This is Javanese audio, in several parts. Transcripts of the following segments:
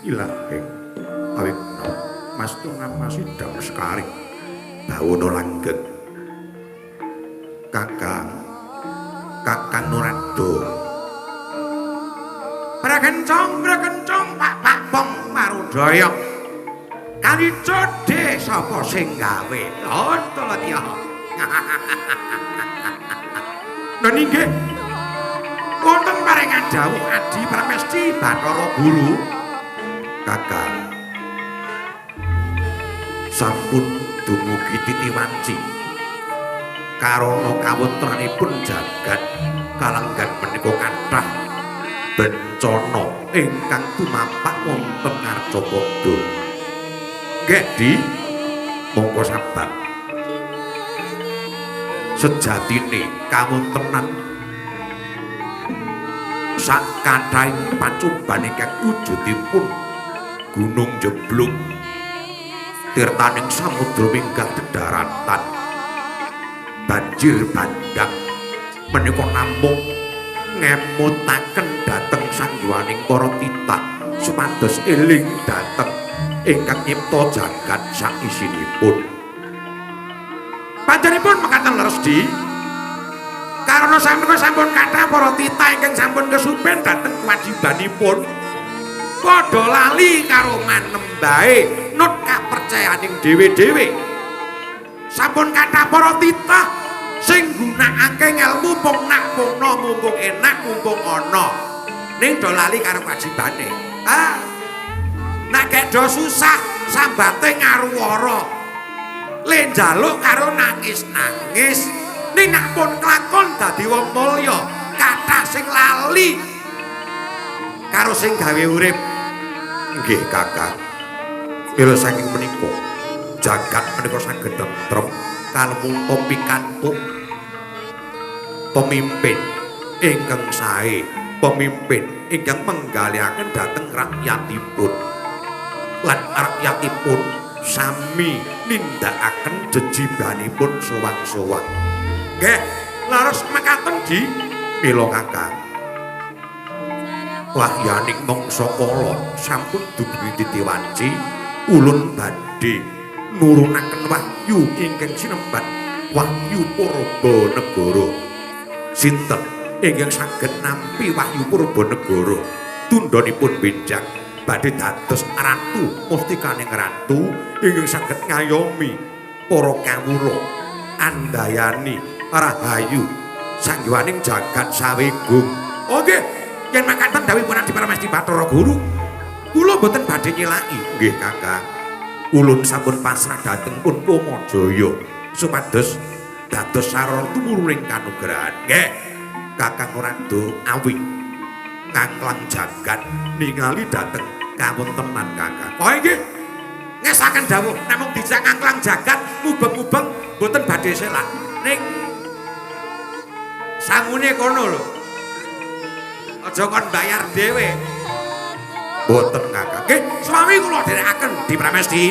ilahing awit mas tunamasi dam sekari bawono langgeng kakang Nurado prakencong pak pong marudaya kali codhe sapa sing gawe loto ya lan inggih wonten paringan dawuh Adi Pramesti Bathara Guru kakang sampun dumugi titiwanci karana kawontenanipun jagat kalenggan menika kathah bencana ingkang tumapak wonten Arjapada nggih di mongko sabab sejatine kawontenan sak kathahing pacoban ingkang wujudipun gunung jeblung tirtaning samudra minggah dedaratan banjir bandhang menika namung ngemutaken dhateng sangguwaning para titah supados eling dhateng ingkang nyipta jagat sak isinipun panjenenganipun mekaten Lesdi karena sampun kathah para titah ingkang sampun kesupen dhateng kewajibanipun padha lali karo manembahe nut kapercayaning dhewe-dhewe sampun kathah para titah sing gunakake ngelmu mung nak mungno mumpung enak mumpung ana ning do lali karo kewajibane nek do susah sambate ngaruwara le njaluk karo nangis-nangis ning nak pun kelakon dadi wong mulya kathah sing lali karo sing gawe urip nggih kakang mila saking menika jagat menika saged tentrem kalemu pikantuk pemimpin ingkang sae pemimpin ingkang menggalihaken dhateng rakyatipun lan rakyatipun sami nindakaken jejibanipun sowang-sowang. Nggih, laras mekaten Di mila Kakang. Wahyaning mangsa kala sampun dugi titiwanci ulun badhe nurunaken wahyu ingkang sinembat wahyu Purbanegara. Sinten ingkang saged nampi wahyu Purbanegara tundhanipun benjang badhe dados ratu mustikaning ratu ingkang saged ngayomi para kawula andayani rahayu sanggiwaning jagat sawegung. Oh nggih, yen makaten dawuhipun Adi Pramesti Bathara Guru, kula boten badhe nyelaki. Nggih Kakang, ulun sampun pasrah dhateng pun Kamajaya supados dados sarana tumurunning kanugrahan. Nggih, Kakang Ratu Awi ngangklang jagat ningali dhateng kawontenan Kakang. Oh nggih, ngesaken dawuh namung dijak ngangklang jagat mubeng-mubeng boten badhe selak. Ning sangune kono lho. Aja kon bayar dhewe. Boten Kakang. Nggih, swami kula dherekaken Di Pramesti.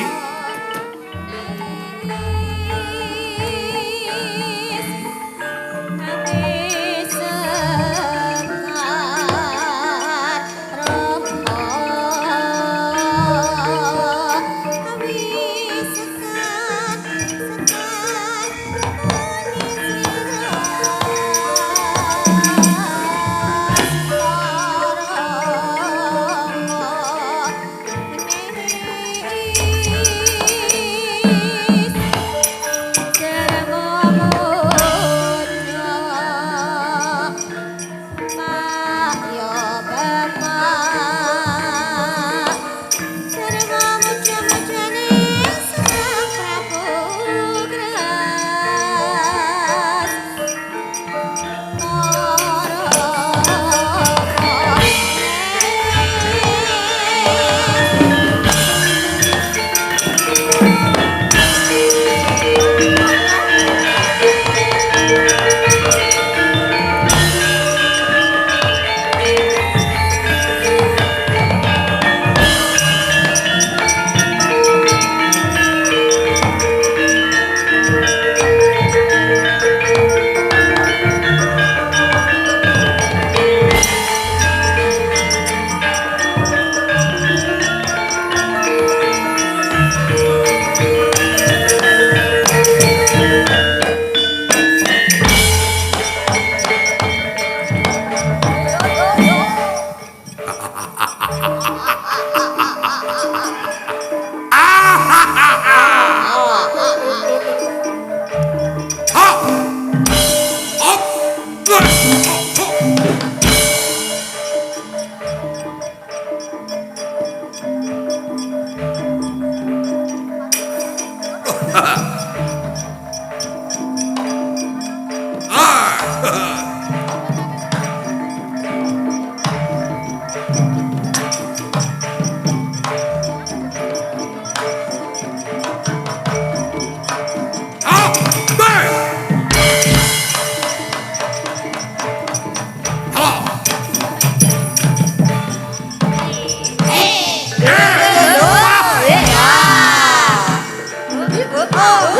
Oh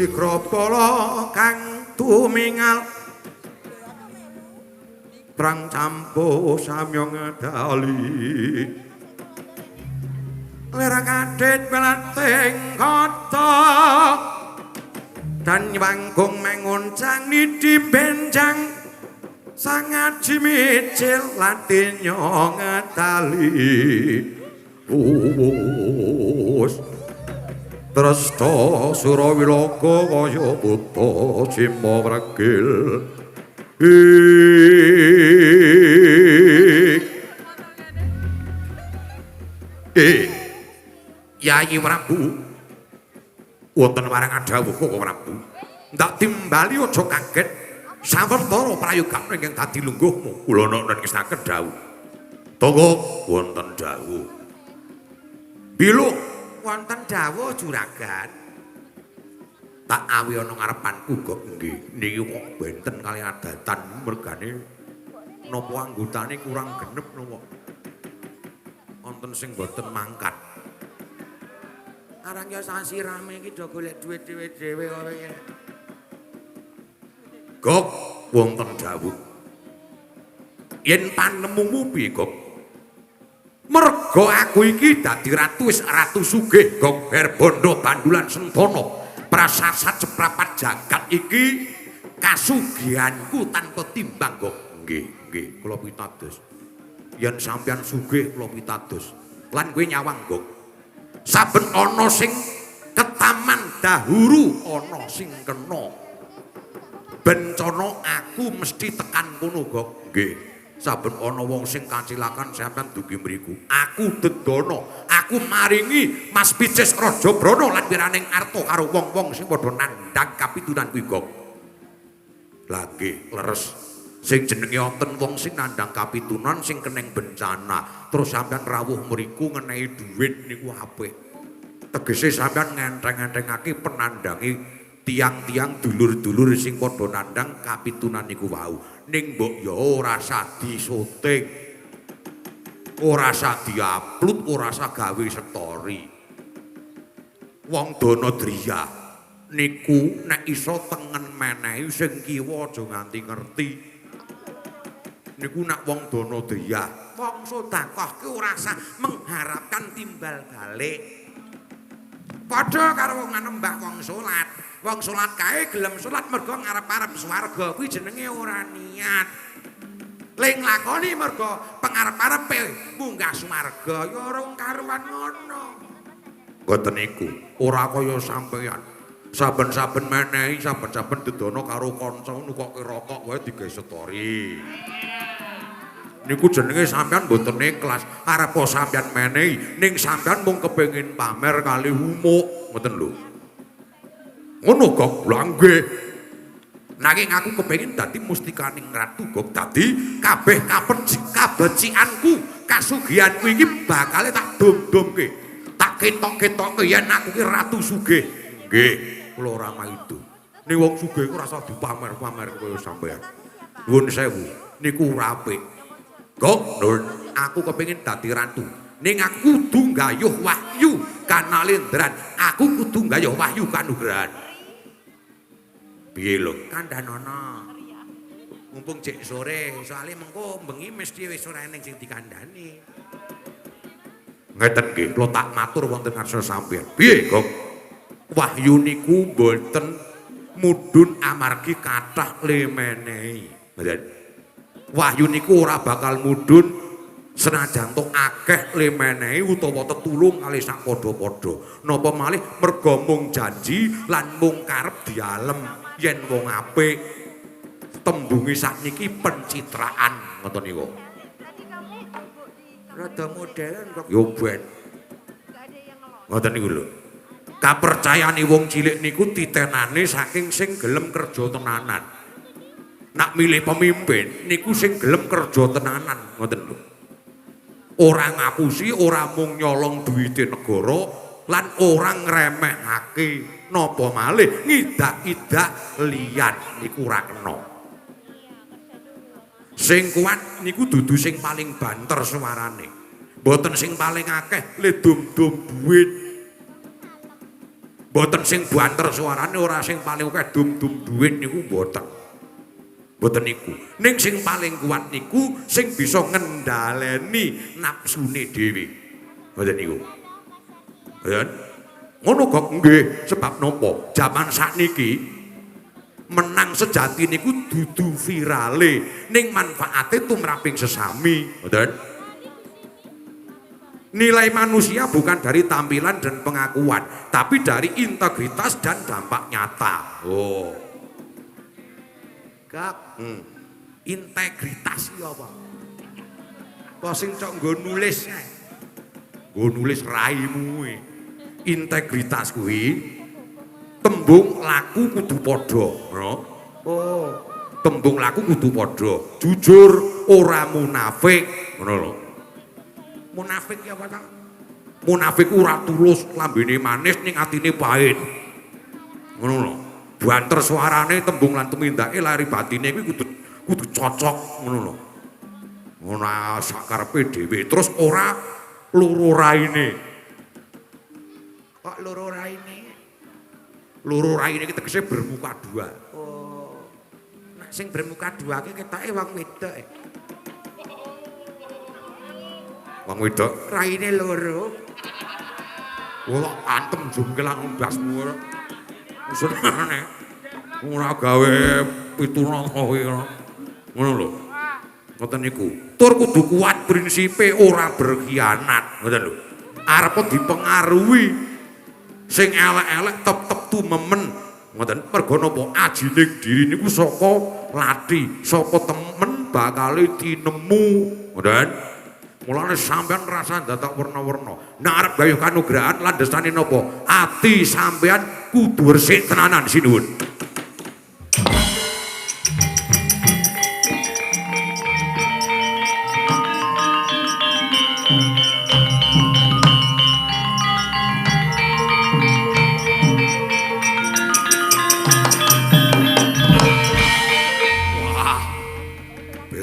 Sikrapala kang tumingal Prang campuh samya ngedali Lera kadit pelating kota Dan wanggung menguncang nidi benjang Sangat jimicil latinya ngedali Trasta Surawilaga kaya buta cima wregil Yayi Prabu wonten marang adhawuh kok Prabu ndak timbali aja kaget sawetara prayogan ingkang dadi lungguhmu kula nek ngesaken dawuh tonggo wonten dawuh biluk wonten dawuh juragan tak awi ana ngarepanku kok nggih niki kok benten kali adatan mergane napa anggotane kurang genep napa wonten sing boten mangkat arang ya sasi rame iki do golek dhuwit dhewe kowe Gok wonten dawuh yen panemumu piye Gok merga aku iki dadi ratu sugih Gong Herbondo Bandulan Sentana prasasat seprapat jagat iki kasugihanku tanpa timbang Gong nggih kula pitados yen sampeyan sugih kula pitados lan kowe nyawang Gong saben ana sing ketaman dahuru ana sing kena bencana aku mesti tekan kono Gong nggih saben ana wong sing kacilakan sampean dugi mriku aku dedana aku maringi Mas Picis Raja Brana lan wiraning arta karo wong-wong sing padha nandhang kapitunan kuwi Gong lha nggih leres sing jenenge wonten wong sing nandhang kapitunan sing keneng bencana terus sampean rawuh mriku ngenehi dhuwit niku apik tegese sampean ngentheng-enthengake penandhangi tiang-tiang dulur-dulur sing padha nandhang kapitunan niku wau ning mbok ya ora sadi syuting ora sadi upload ora sa gawe story wong Danadriya niku nek iso tengen menehi sing kiwa aja nganti ngerti niku nek wong Danadriya wong sedekah ki ora usah mengharapkan timbal balik padha karo wong nembah wong salat wong salat kae gelem salat mergo ngarep-arep swarga kuwi jenenge ora niat. Ling lakoni mergo pengarep-arepe munggah swarga ya ora karuan ngono. Mboten niku, ora kaya sampeyan. Saben-saben menehi, saben-saben dedana karo kanca niku kok rokok wae digawe story. niku jenenge sampean mboten ikhlas arep sampean menehi ning sampean mung kepengin pamer kali humuk ngoten lho ngono kok lha nggih nanging aku kepengin dadi mustikaning ratu kok dadi kabeh kabecikanku kasugihanku iki bakal tak dom-domke tak ketok-ketokke yen aku ki ratu sugih nggih kula ora maido ning wong sugih ku ora usah dipamer-pamer kaya sampean nuwun sewu niku ora apik kok nur aku kepengin dadi ratu ning aku kudu nggayuh wahyu kanalendran aku kudu nggayuh wahyu kanugrahan piye lho kandhanono mumpung jek sore soalnya mengko bengi mesti wis ora eneng sing dikandhani ngeten nggih kula tak matur wonten ngarsa sampeyan piye kok wahyu niku mboten mudhun amargi kathah lemenehi mboten wahyu niku ora bakal mudhun senajan tok akeh lemenehi utawa tetulung kali sak padha-padha napa malih merga mung janji lan mung karep dialem yen wong apik tembunge sakniki pencitraan ngoten niku rada modern kok yo ben ngoten niku lho kapercayane wong cilik niku titenane saking sing gelem kerja tenanan nak milih pemimpin niku sing gelem kerja tenanan ngoten lho ora ngapusi ora mung nyolong duwite negara lan ora ngremehake napa malih ngidak-idak liyan niku ora kena sing kuat niku dudu sing paling banter suarane mboten sing paling akeh le dum-dum duit mboten sing banter suarane ora sing paling akeh dum-dum duit niku mboten niku ning sing paling kuat niku sing bisa ngendhaleni nafsune dhewe mboten niku mboten ngono kok nggih sebab napa jaman sakniki menang sejati niku dudu virale ning manfaate tumraping sesami mboten nilai manusia bukan dari tampilan dan pengakuan tapi dari integritas dan dampak nyata oh kak integritas iki apa kok sing cok nggo nulis raimu integritas kuwi tembung laku kudu padha oh tembung laku kudu padha jujur ora munafik ngono lho munafik ya apa ta munafik ora tulus lambene manis ning atine pahit ngono lho banter suarane tembung lan tumindake lari batine kuwi kudu cocok ngono lho ngono sakarepe dhewe terus ora loro raine kok loro raine iki tegese bermuka dua oh nek sing bermuka dua ki ketoke wong wedok wong wedok raine loro wong antem jungkelang mbasmu usulane ora gawe pitulung kowe ngono lho ngoten niku tur kudu kuat prinsipe ora berkhianat ngoten lho arep dipengaruhi sing elek-elek tetep tumemen ngoten mergo napa ajining diri niku saka lati saka temen bakal tinemu ngoten mulane sampean rasane dadak werna-werna nek arep gayuh kanugrahan landhesane napa ati sampean kudu resik tenanan sinuwun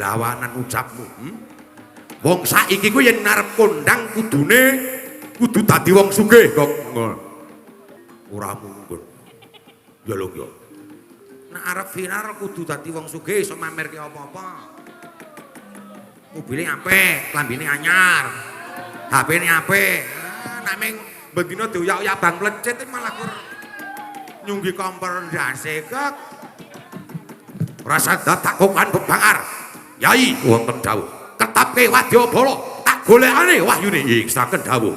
lawanan ucapmu wong saiki ku yen arep kondang kudu dadi wong sugih kok ora mungkin ya lho ya nek arep viral kudu dadi wong sugih iso mamerke apa-apa mobile apik klambine anyar HP-ne apik nek ming bendina dioyak-oyak bang plecet malah kur nyunggi kompor ndase kok rasa dadak kokan bebangar Yai wonten dawuh tetapke Wadyabala tak golekane wahyune ing saken dawuh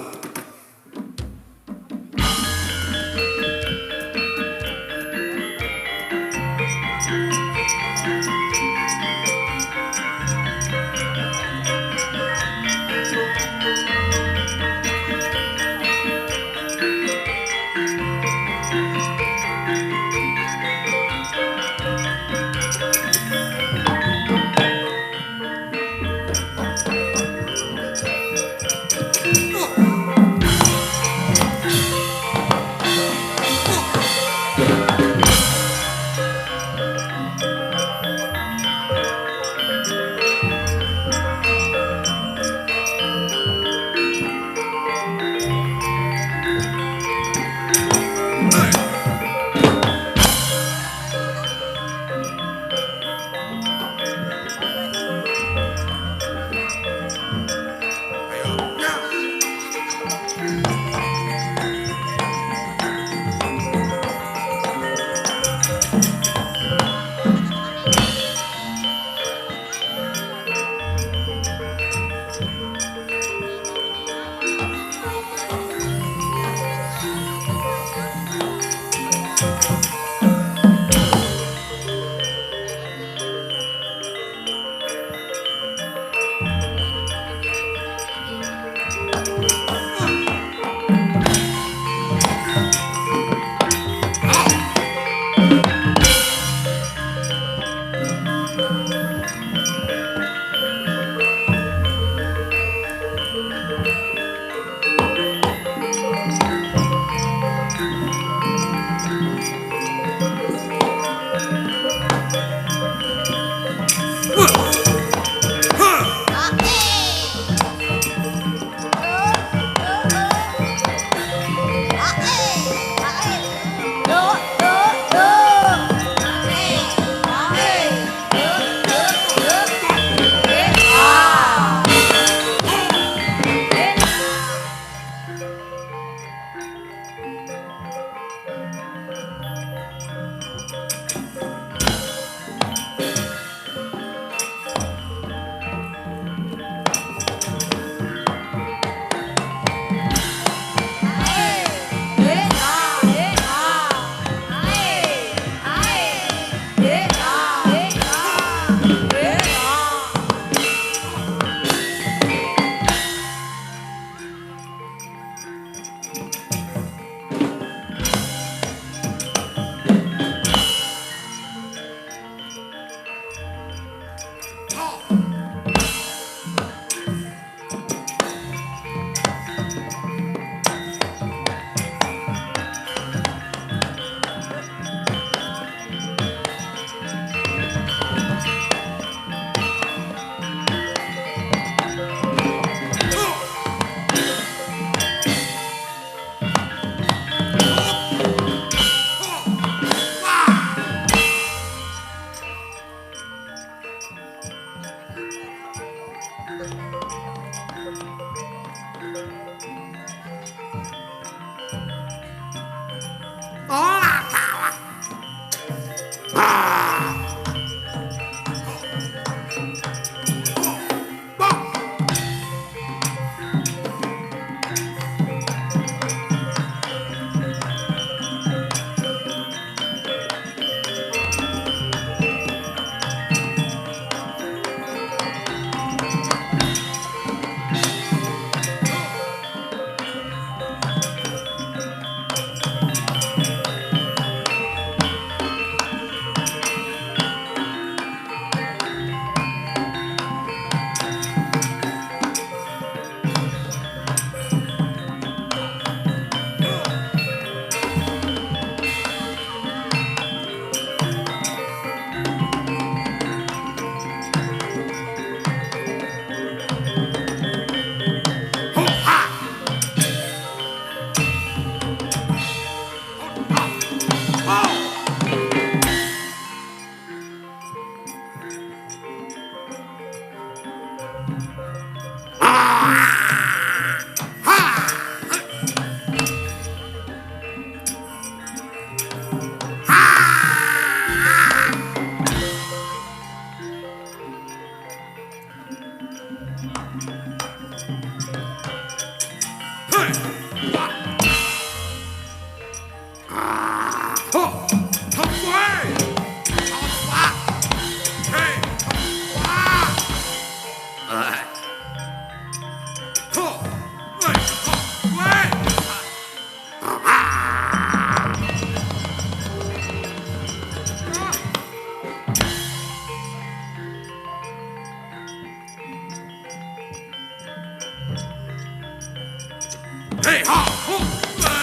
Hei ha hu ha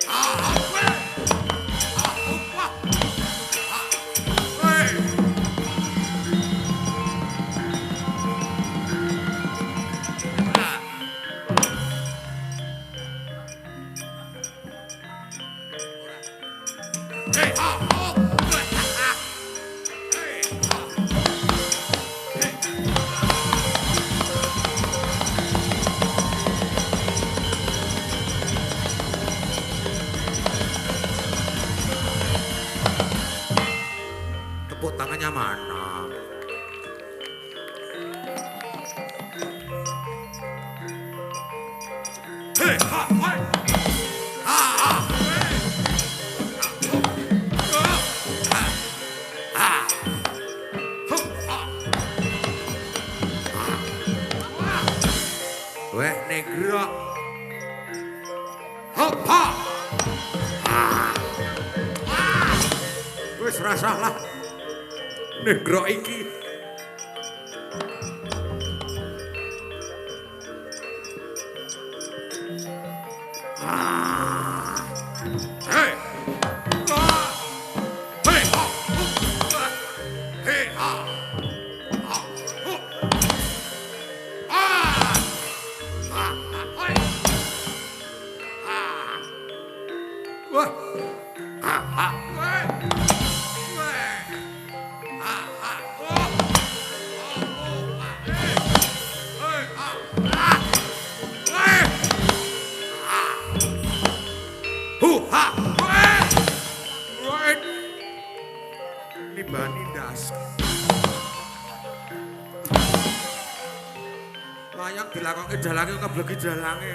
ha we ha hu wa ha we Hei ha hu we ha hei ha tepuk tangannya mana? Hei ha hai ha ha hei ha hu ha ha hu ha weh negro hop ha wis ora salah negro iki hei hei ha hei ha ha hu ha ha hei ha wah ha ha weh weh ha ha oh hei ha weh ha hu ha weh weh nibani ndas layang dilakoke dalange ngebleki dalange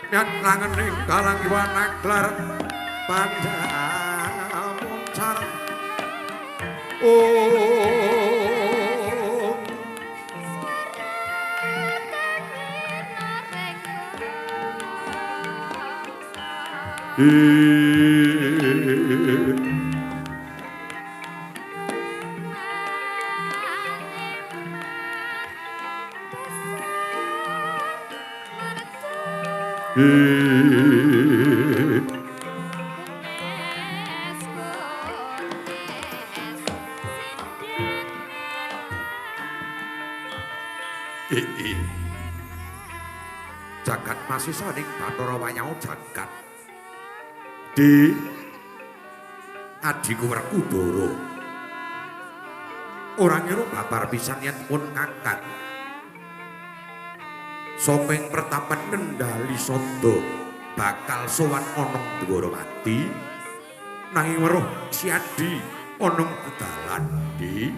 Yang langening dalang iwanak gelar pandamuncar jagat masih saning Bathara Wayau jagat di adiku Werkudara orang ngira babar pisan yen pun ngangkat Someng Pertapan Kendali Sondo bakal sowan onong Dwarawati nanging weruh Siadi onong budalan di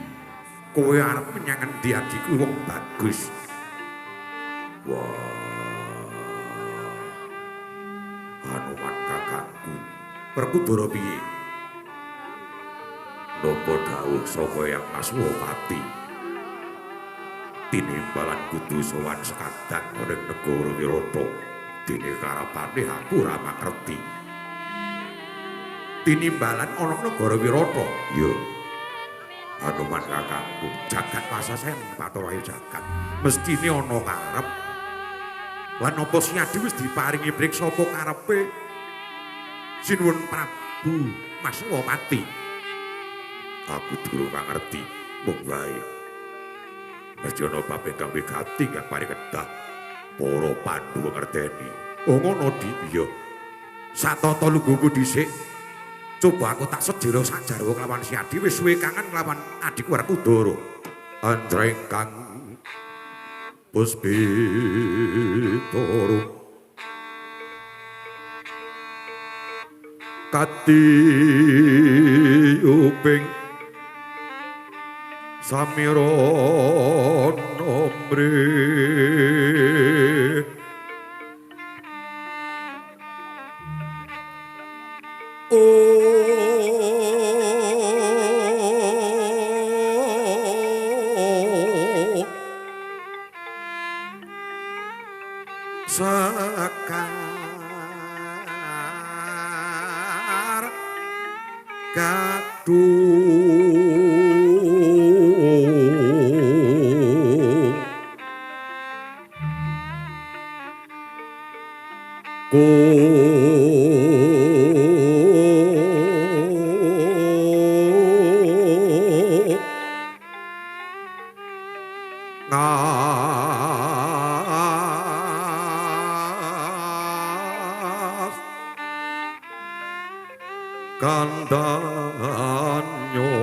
kowe arep menyang endi adiku wong bagus. Wah Hanuman kakangku Werkudara piye nopo dawuh saka Yang Aswapati tinimbalan kudu sowan sekadang ning negara Wirata dene karepane aku ora mangerti tinimbalan ana negara Wirata yo Hanuman kakangku jagat pasasen Bathara jagat mestine ana karep lan apa Siadi wis diparingi brik sapa karepe Sinuwun Prabu Maswapati aku durung mangerti mung wae Bajono bape kang wigati kang parikedah para Pandhu ngerteni. Oh ngono Di, iya. Satata lungguhku dhisik. Coba aku tak sedhira sak jarwa kelawan Siadi wis suwe kangen kelawan adikku Werkudara. Anjreng kang puspitoro kati uping samiron ombre sekar kadung ngas kandanyo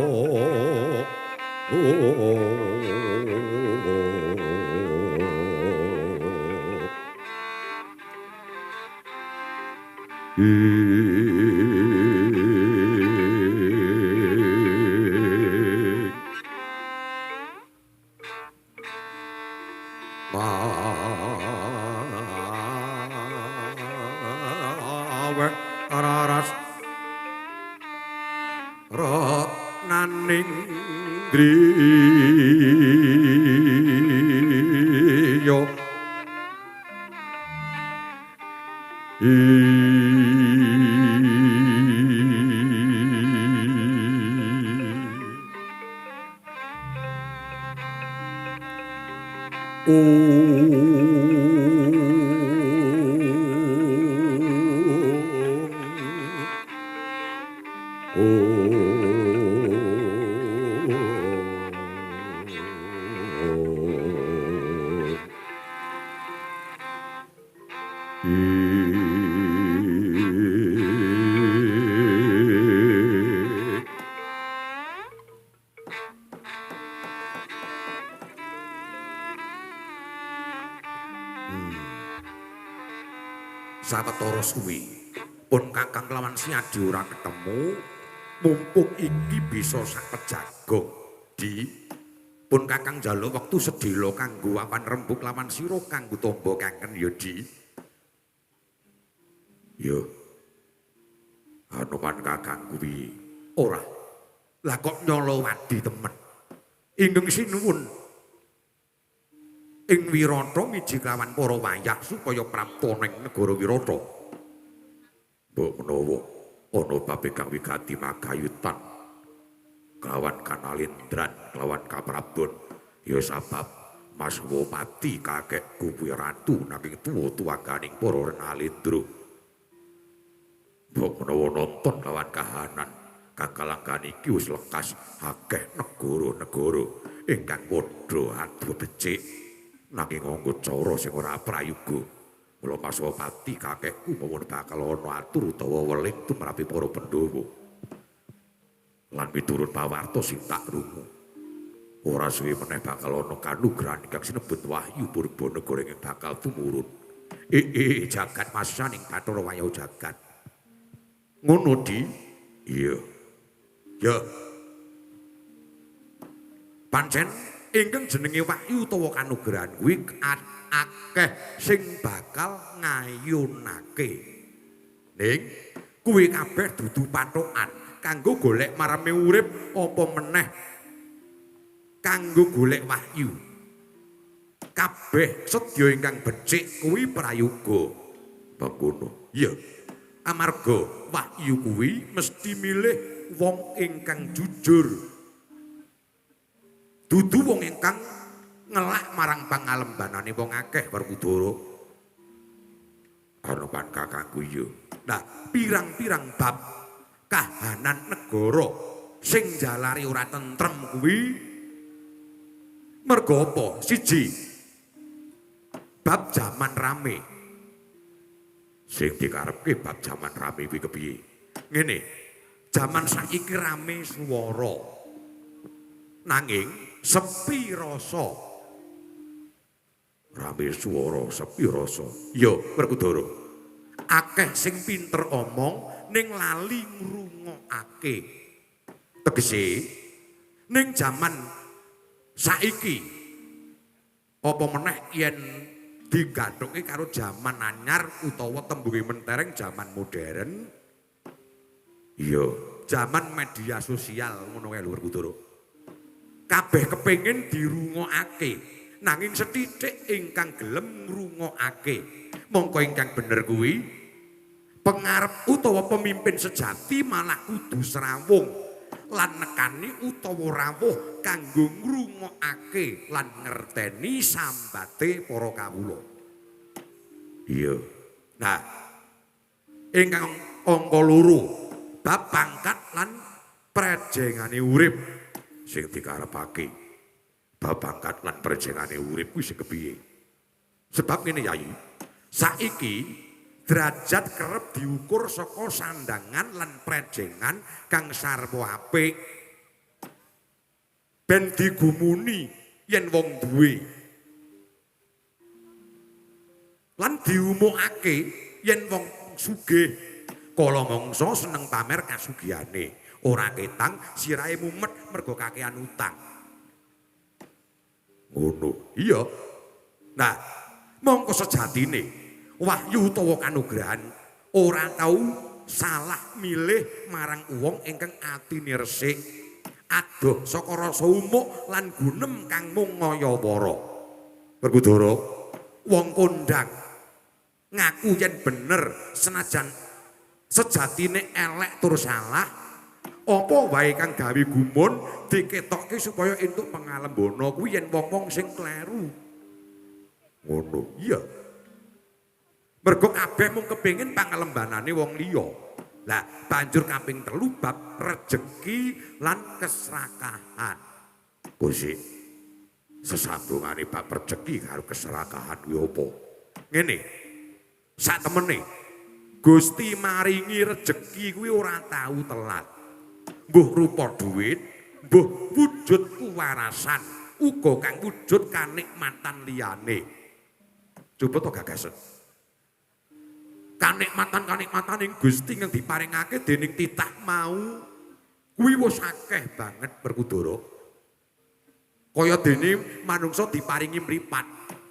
mawe araras naning griya sawetara suwi pun Kakang lawan Siadi ora ketemu mumpung iki bisa sakejagong di pun Kakang njaluk wektu sedhela kanggo awan rembug lawan sira kanggo tamba kangen ya di yo anuman Kakang kuwi ora lah kok nyolo wadi temen ingkang sinuwun ing Wirata miji kelawan para wayah supaya prapta ning negara Wirata. Mbok menawa ana babe kang wigati magayutan kelawan Kanalindran kelawan Kaprabon ya sabab Mas Wopati kakekku kuwi ratu nanging tuwa-tuwaganing para Renalindra. Mbok menawa nonton kelawan kahanan kakalanggan iki wis lekas akeh negara-negara ingkang padha adu becik nanging nganggo cara sing ora prayoga. Mula Mas Wopati kakekku mawon bakal ana atur utawa weling tumrapi para Pandhawa. Lan miturut pawarta sing tak krungu. Ora suwe meneh bakal ana kanugrahan ingkang sinebut Wahyu Purbanegara ing bakal tumurun. Jagat masaning Bathara Wayah jagat. Ngono di? Iya. Ya. Pancen ingkang jenenge wahyu utawa kanugrahan kuwi akeh sing bakal ngayunake. Ning kuwi kabeh dudu patokan kanggo golek marame urip apa meneh kanggo golek wahyu. Kabeh sedya ingkang becik kuwi prayoga. Mangkono. Iya. Amarga wahyu kuwi mesti milih wong ingkang jujur. Dudu wong ingkang ngelak marang pangalembanane wong akeh Werkudara. Anupan kakangku yo. Nah, pirang-pirang bab kahanan negara sing jalari ora tentrem kuwi merga apa? Siji. Bab jaman rame. Sing dikarepke bab jaman rame kuwi kepiye? Ngene. Jaman saiki rame swara. Nanging sepi rasa. rame swara sepi rasa. Ya, Werkudara. Akeh sing pinter omong ning lali ngrungokake. Tegese ning jaman saiki apa meneh yen digathuke karo jaman anyar utawa tembunge mentereng jaman modern. Iya, jaman media sosial ngono kae lho Werkudara. Kabeh kepengin dirungokake, nanging sethithik ingkang gelem ngrungokake. Mongko ingkang bener kuwi pengarep utawa pemimpin sejati malah kudu serawung lan nekani utawa rawuh kanggo ngrungokake lan ngerteni sambate para kawula. Iya. Nah, ingkang angka 2 bab pangkat lan prejengane urip sing dikarepake. Bab pangkat lan prejengane urip kuwi sing kepiye? Sebab ngene Yayi, saiki derajat kerep diukur saka sandangan lan prejengan kang sarwa apik. Ben digumuni yen wong duwe. Lan diumumake yen wong sugih. Kala mangsa seneng pamer kasugihane, ora ketang sirahe mumet mergo kakean utang. Ngono. Iya. Nah, mongko sejatine wahyu utawa kanugrahan ora tau salah milih marang wong ingkang atine resik, adoh saka rasa umuk lan gunem kang mung ngayawara. Werkudara, wong kondang ngaku yen bener senajan sejatine elek tur salah, apa wae kang gawe gumun diketokke supaya entuk pangalembana kuwi yen wong-wong sing kleru. Ngono. Iya. Mergo kabeh mung kepengin pangalembanane wong liya. Lah banjur kaping 3 bab rejeki lan keserakahan. Gusti. Sesambungane bab rejeki karo keserakahan kuwi apa? Ngene. Sak temene Gusti maringi rejeki kuwi ora tau telat. Mbuh rupa dhuwit, mbuh wujud kuwarasan, uga kang wujud kanikmatan liyane. Coba to gagasen. Kanikmatan-kanikmatan yang Gusti yang diparingake dening titah mau kuwi wis akeh banget Werkudara. Kaya dene manungsa diparingi mripat,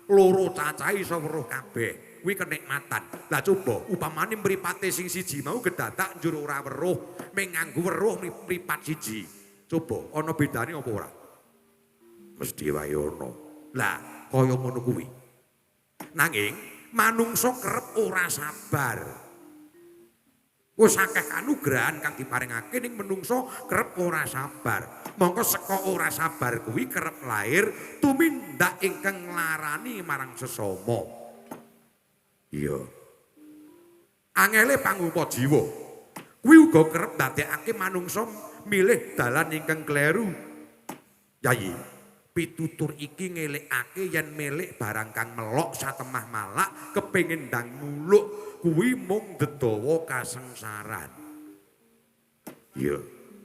loro cacahe iso weruh kabeh. Kuwi kenikmatan. Lah coba upamane mripate sing siji mau gedadak njur ora weruh, mung nganggo weruh mripat siji. Coba ana bedane apa ora? Mesti wae ana. Lah kaya ngono kuwi. Nanging manungsa kerep ora sabar. Wis akeh kanugrahan kang diparingake ning manungsa kerep ora sabar. Mongko saka ora sabar kuwi kerep lair tumindak ingkang nglarani marang sesama. Iya. Angele pangupa jiwa. Kuwi uga kerep ndadekake manungsa milih dalan ingkang kleru. Yayi, pitutur iki ngelekake yen milih barang kang melok satemah malak kepengin ndang muluk kuwi mung dedawa kasengsaran. Iya.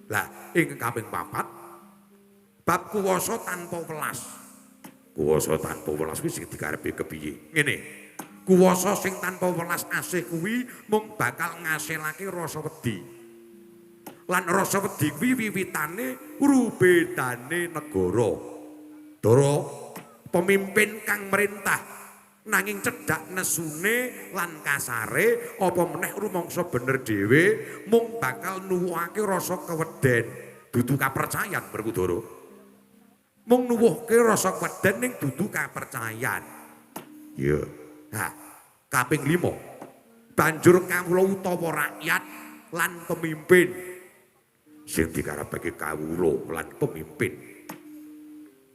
Lah ing kaping 4 bab kuwasa tanpa welas. Kuwasa tanpa welas kuwi sing dikarepe kepiye? Ngene. Kuwasa sing tanpa welas asih kuwi mung bakal ngasilake rasa wedi. Lan rasa wedi kuwi wiwitane rubedane negara. Dara pemimpin kang merintah nanging cedhak nesune lan kasare apa meneh rumangsa bener dhewe mung bakal nuwuhake rasa keweden, dudu kapercayan Werkudara. Mung nuwuhke rasa keweden ning dudu kapercayan. Iya. Nah, kaping 5 banjur kawula utawa rakyat lan pemimpin sing dikarepake kawula lan pemimpin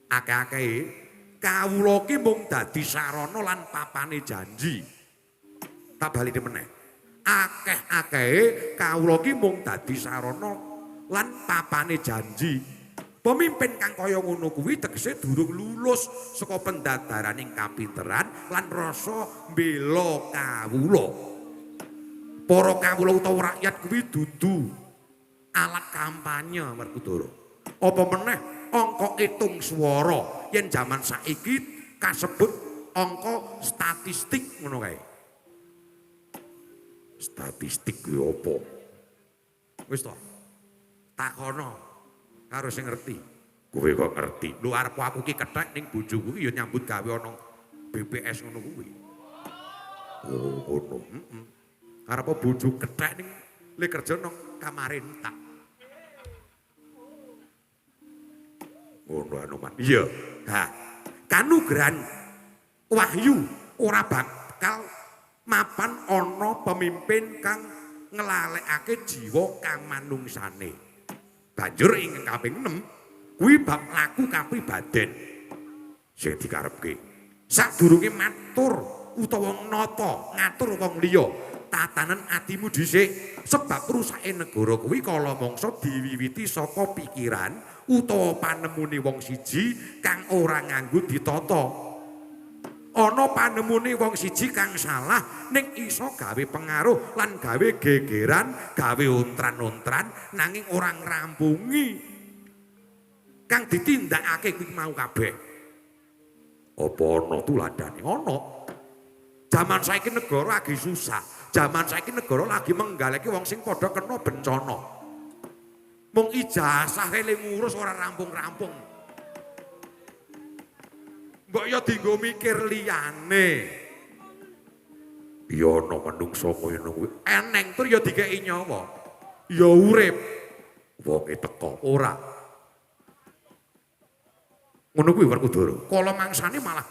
akeh-akehe kawula ki mung dadi sarana lan papane janji. Tak balike meneh. Akeh-akehe kawula ki mung dadi sarana lan papane janji. Pemimpin kang kaya ngono kuwi tegese durung lulus saka pendadaraning kapinteran lan rasa mbela kawula. Para kawula utawa rakyat kuwi dudu alat kampanye Werkudara. Apa meneh angka itung swara yen jaman saiki kasebut angka statistik ngono kae. Statistik kuwi apa? Wis to. Takono karo sing ngerti. Kowe kok ngerti. Lu arep aku ki kethek ning bojoku ya nyambut gawe ana BPS ngono kuwi. Oh, ngono. Arep bojo kethek ning le kerja nang kamare tak. Ngono anu man. Iya. Nah, kanugrahan wahyu ora bakal mapan ana pemimpin kang nglalekake jiwa kang manungsane. Banjur ing kaping 6 kuwi bab laku kapribaden sing dikarepke. Sadurunge matur utawa nata ngatur wong liya, tatanan atimu dhisik sebab rusake negara kuwi kala mangsa diwiwiti saka pikiran utawa panemune wong siji kang ora nganggo ditata. Ana panemune wong siji kang salah ning iso gawe pengaruh lan gawe gegeran, gawe ontran-ontran nanging ora ngrampungi kang ditindakake kuwi mau kabeh. Apa ana tuladane? Ana. Zaman saiki negara lagi susah. Zaman saiki negara lagi menggaleki wong sing padha kena bencana. Mung ijazah le ngurus ora rampung-rampung. Mbok ya dienggo mikir liyane. Ya ana manungsa kaya ngono kuwi. Eneng tur ya dikeki nyawa. Ya urip. Wonge teko ora. Ngono kuwi Werkudara. Kala mangsane malah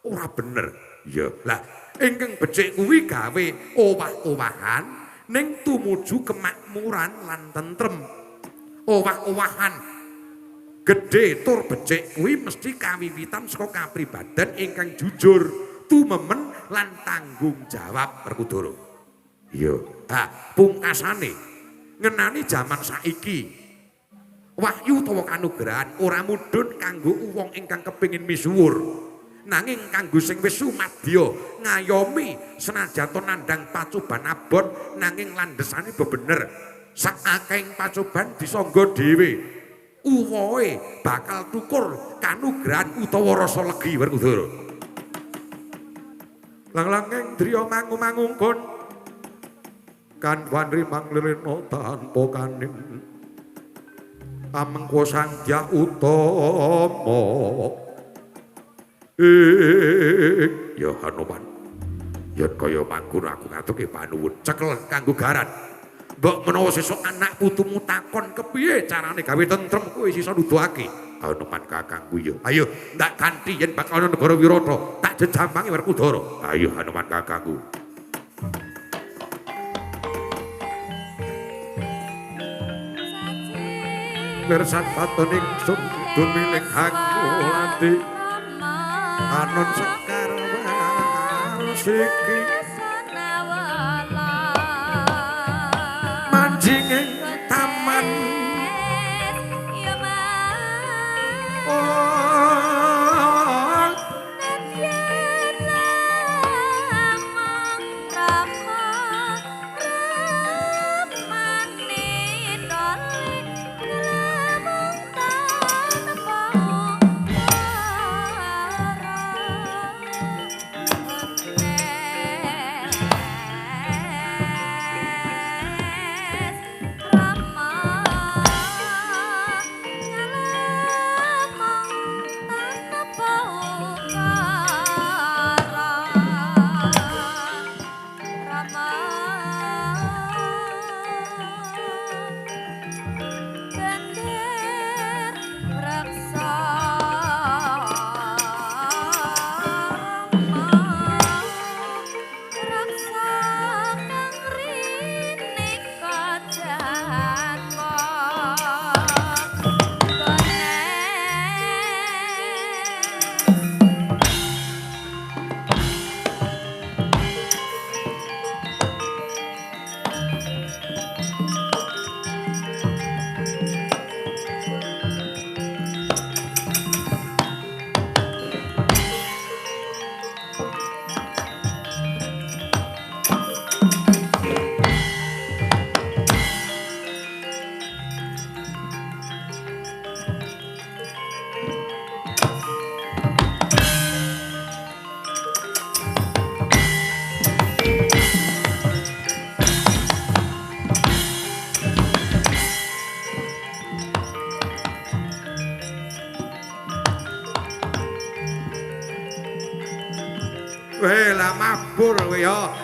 ora bener. Ya. Lah ingkang becik kuwi gawe owah-owahan ning tumuju kemakmuran lan tentrem. Owah-owahan gedhe tur becik kuwi mesti kawiwitan saka kapribaden ingkang jujur, tumemen lan tanggung jawab Werkudara. Iya. Ha, pungkasane ngenani jaman saiki wahyu utawa kanugrahan ora mudhun kanggo wong ingkang kepengin misuwur. Nanging kanggo sing wis sumadya ngayomi senajan nandhang pacoban abot nanging landhesane bebener. Sakakehing pacoban disangga dhewe. Uwohe bakal tukur kanugrahan utawa rasa legi Werkudara. Lang-langing driya mangu-mangungkun kan wanri manglirena tanpa kanin. Amengko Sanghyang Utama ya Hanuman yen kaya mangkon aku ngatuke panuwun cekel kanggo garan mbok menawa sesuk anak putumu takon kepiye carane gawe tentrem kowe sisa nuduhake Hanuman kakangku ya ayo ndak kanthi yen bakal ana negara Wirata tak jejampangi Werkudara ayo Hanuman kakangku Bersat patoning sun dumiling aku ati anon sekar siki mancing ing taman Lah mabur kowe ya.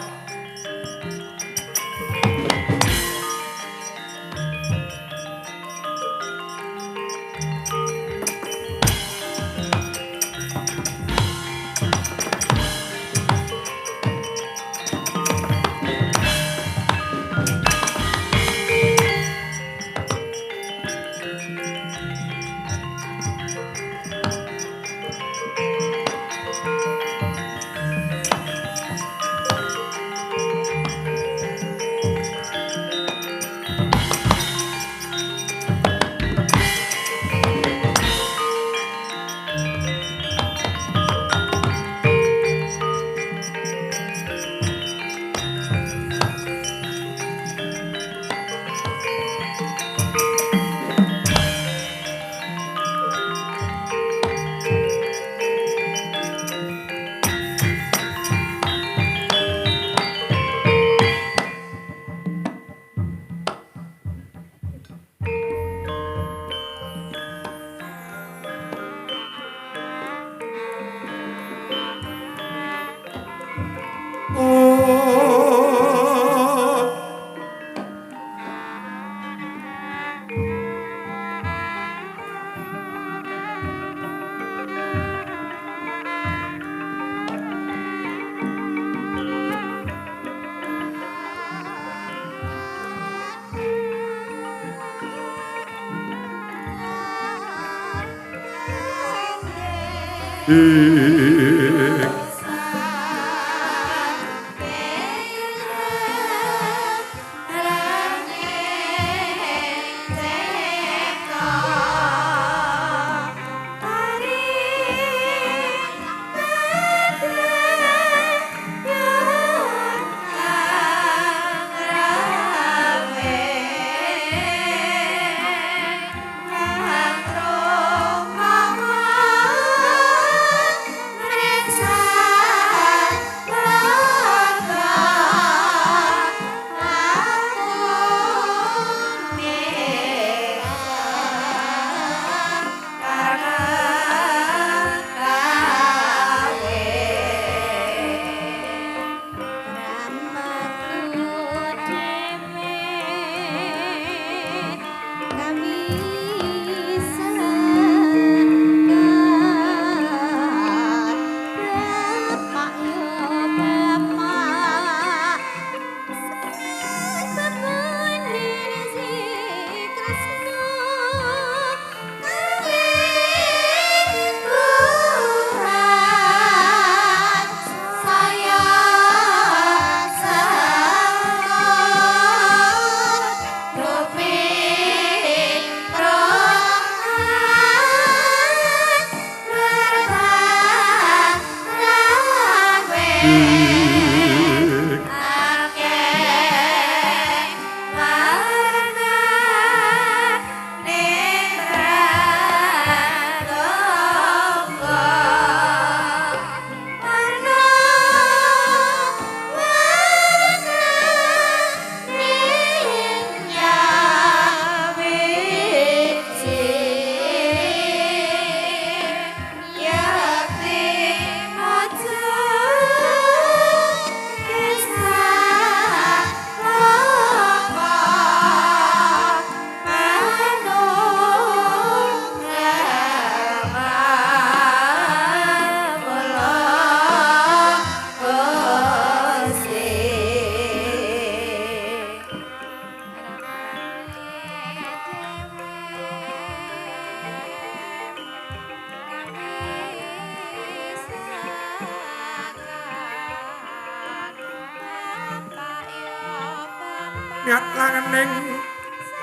Nyat langening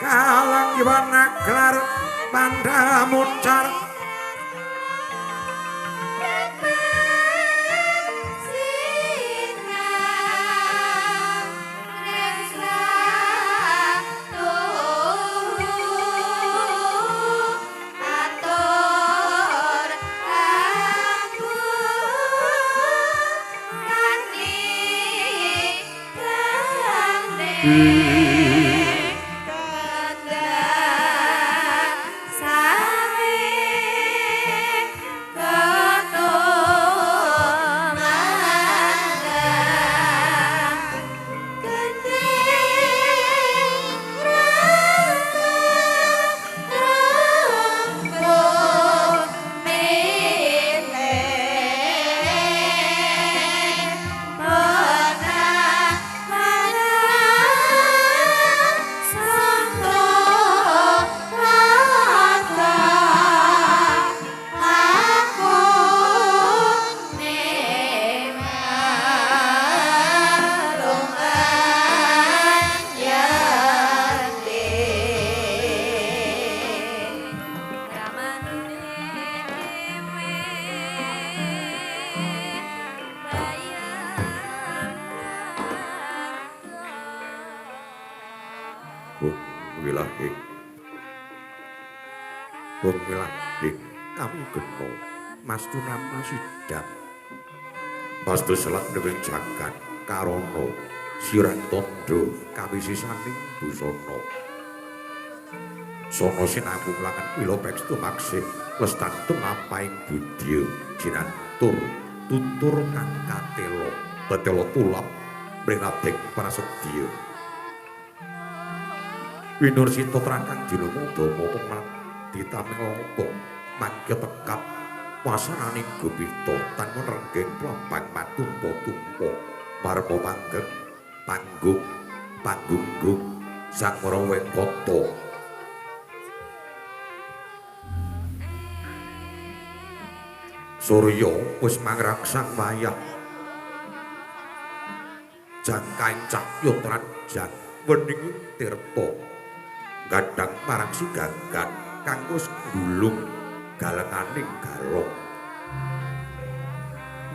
kalang iwana gelar panda muncar lahing wong lahing kami geno mastu nama sidang mastu selak dewing jagat karono sirah tondo kawisisaning busana sono sinaku langan pila pekstu maksih lestantun apaing budya jinantur tutur kang katelo betelo tulap mringading prasedya winursita trangkang dinamodama pemat ditamengoko mangke tekap wasananing gupita tangun renggeng plompang matumpa-tumpa marma panggeng panggung sang raweng kata Surya wis mangrangsang wayah jangkaing cahya trajang wening tirta gadhang marang sigagat kang wis gulung galenganing galong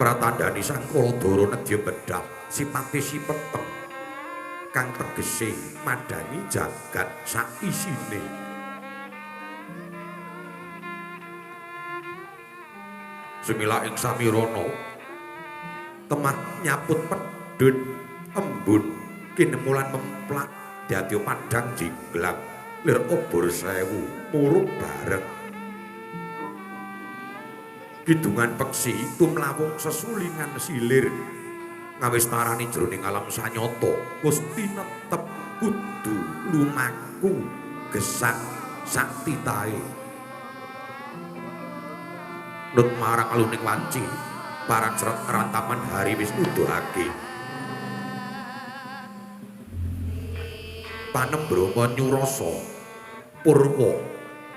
pratandhani sang Kaladara nedya bedhap sipate sipeteng kang tegese madhangi jagat sak isine sumila ing samirana temah nyaput pedhut embun kinemulan memplak dadi padhang jinglang lir obor sewu murub bareng kidungan peksi tumlawung sesulingan silir ngawis tarani jroning alam sanyata Gusti netep kudu lumaku gesang sak titahe nut marang aluning wanci parang seret rantaman hari wis nuduhake panembrama nyurasa purwa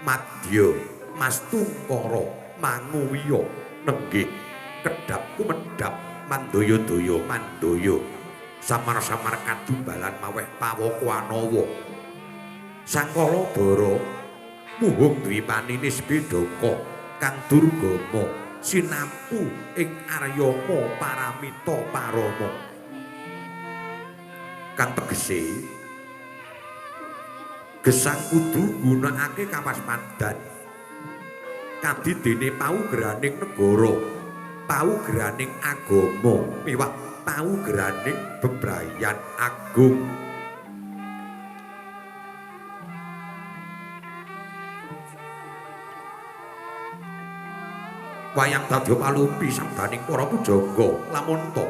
madya mastungkara manguwiya nenggih kedhap kumedhap mandaya-daya mandaya samar-samar kadumbalan maweh pawoko-anawa sang Kaladara muhung duwi paninis bedaka kang durgama sinampu ing aryama paramita parama kang tegese gesang kudu gunakake kawaspadan kadidene paugraning negara paugraning agama miwah paugraning bebrayan agung wayang dadi palumpi sabdaning para pujangga lamun to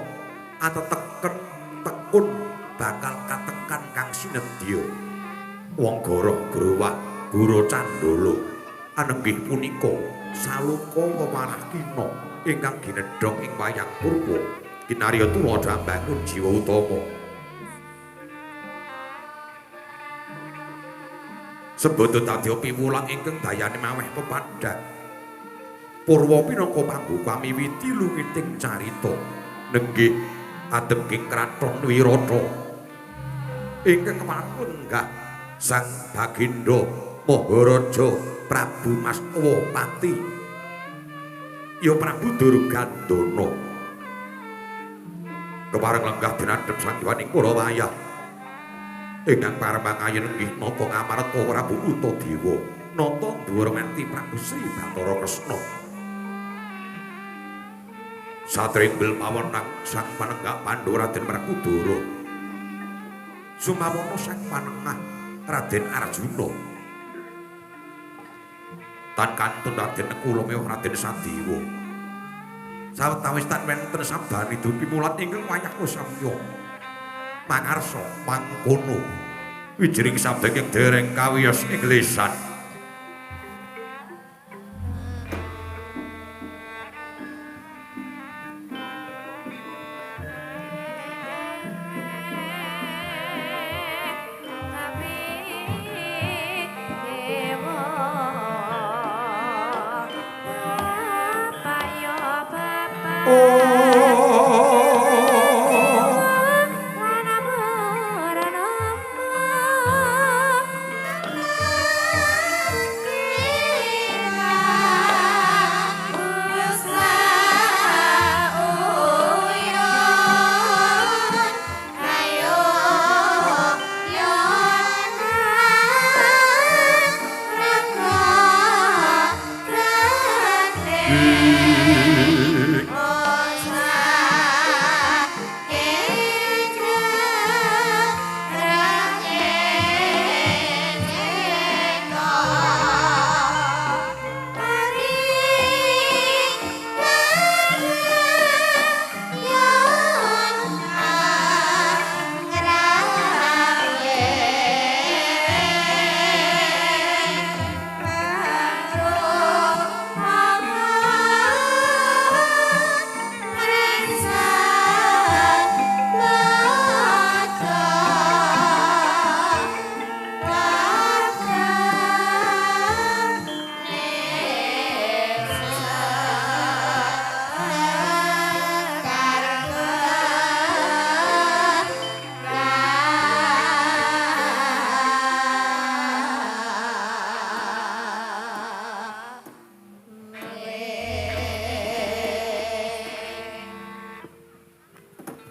ateteken tekun bakal katekan kang sinedya wong goroh growah guru candala anenggih punika saluka wewarah kina ingkang ginedhong ing wayang purwa kinarya tuladha mbangun jiwa utama sebodo dadi piwulang ingkang dayane maweh pepadhang Purwa pinangka pambuka miwiti luwiting carita nenggih adeging kraton Wirata ingkang manunggah sang Baginda Maharaja Prabu Mastawapati ya Prabu Durgandana kepareng lenggah dinadhep sanggawaning para wayah ingkang paremangayen inggih nata ngamarta Prabu Utadewa nata dhuwur nganti Prabu Sri Bathara Kresna satringgil pawenang sang panenggak Pandhu Raden Werkudara sumawana sang panengah Raden Arjuna tan kantun Raden Kula mewah Raden Sadewa sawetawis tan wenten sabdani dupi mulat ingkang wayah samya pangarsa mangkono wijining sabda ingkang dereng kawiyos ing lisan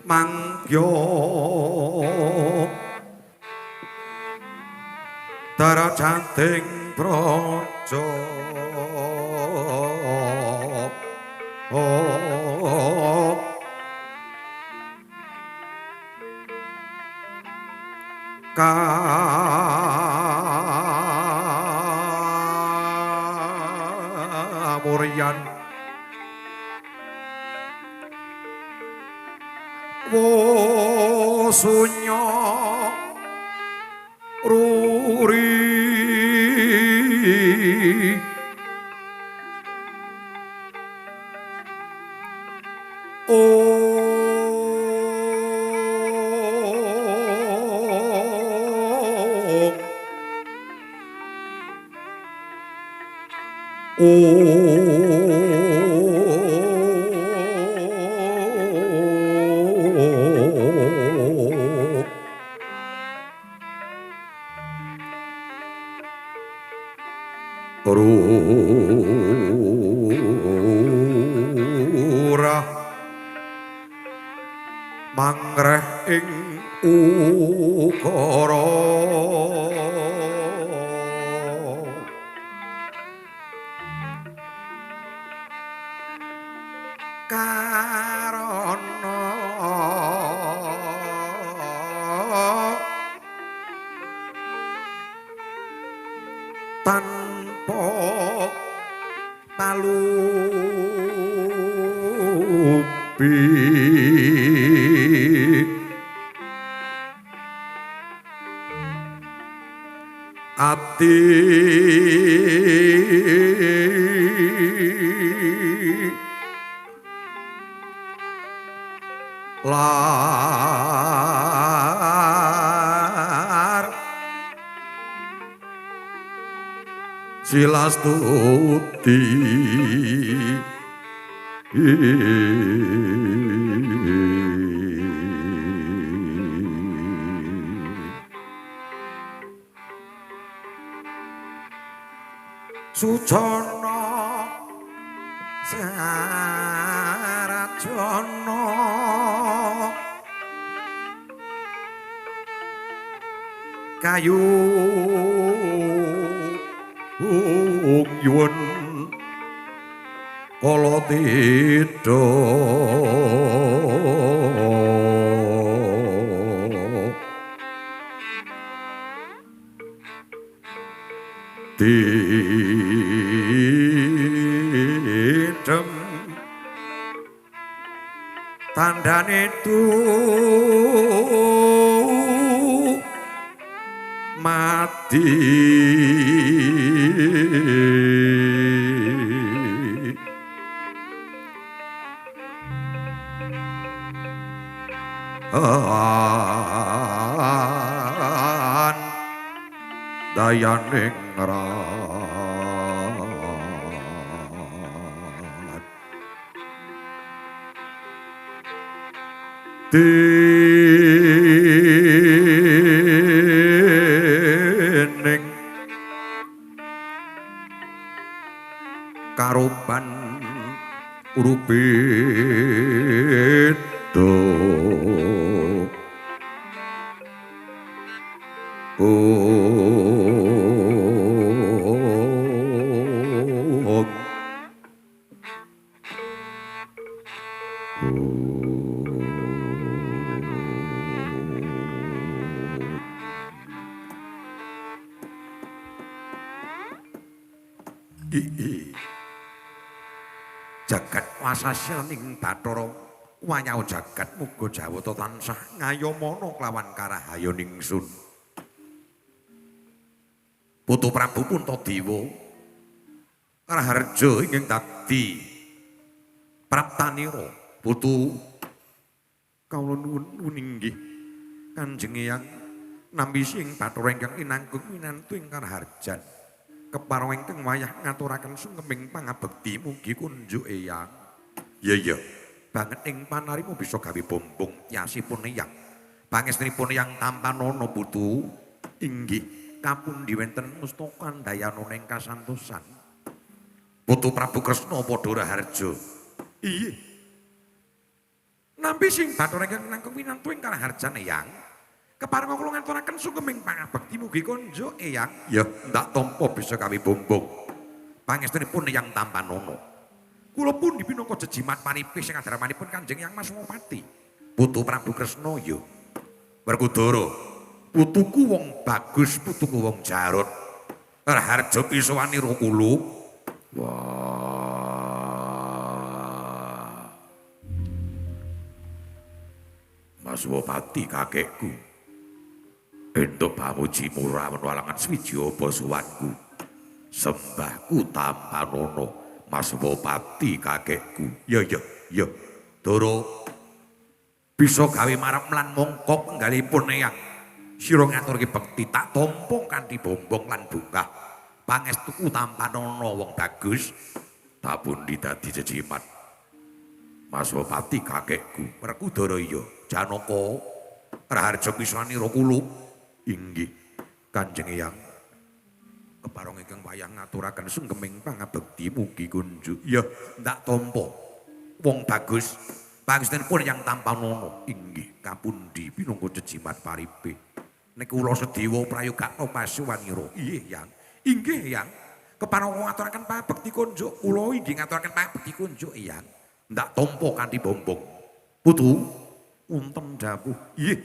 mangyo darajating praja kamuryan wosunya ruri Rurah mangreh ing ukara karana tanpa palupi ati lar Silastuti Sucana Saracana kayu yuwun kala tida didem tandane mati dayaning rat dening karuban urupeda Jagat wasasyaning Bathara wayah jagat muga jawata tansah ngayomana klawan karahayon ingsun. Putu Prabu Puntadewa Raharja ingkang dadi praptanira putu kawula nuwun inggih Kanjeng Eyang nampi sing Bathara ingkang inanggung minantu ing Karaharjan. Kepareng ingkang wayah ngaturaken sungkeming pangabekti mugi kunjuk Eyang. Iya banget ing panarimu bisa gawe bombong tiasipun Eyang. Pangestunipun Eyang Tampanana putu inggih kapundi wenten mustaka Dayanana ing kasantosan. Putu Prabu Kresna padha Raharja. Iya. Nampi sing Bathara ingkang nanggung minantu ing Karaharjan Eyang. Kepareng kula ngaturaken sungkeming pangabekti mugi kunjuk Eyang. Ya ndak tampa bisa gawe bombong. Pangestunipun Eyang Tampanana. Kula pun dipinangka jejimat paripe sing adramanipun Kanjeng Eyang Maswapati. Putu Prabu Kresna ya. Werkudara. Putuku wong bagus, putuku wong jarot. Raharja pisowani ro kula. Wah. Maswapati kakekku. Entuk pamuji murawan walangan swiji apa suwanku. Sembahku Tampanana Maswapati kakekku. Ya. Dara bisa gawe marep lan mongko penggalipun Eyang. Sira ngaturke bekti tak tampa kanthi bombong lan bungkah. Pangestuku Tampanana wong bagus. Tak pundi dadi jejimat. Maswapati kakekku. Werkudara iya. Janaka Raharja pisanira kula. Inggih Kanjeng Eyang. Kepareng ingkang wayah ngaturaken sungkeming pangabekti mugi kunjuk. Ya ndak tampa. Wong bagus. Pangestunipun Eyang Tampanana inggih kapundi pinangka jejimat paripe. Nek kula sedewa prayogakna pasuwanira. Inggih Eyang. Inggih Eyang. Kepareng ngaturaken pangabekti kunjuk. Kula inggih ngaturaken pangabekti kunjuk Eyang. Ndak tampa kanthi bombong. Putu wonten dawuh. Inggih.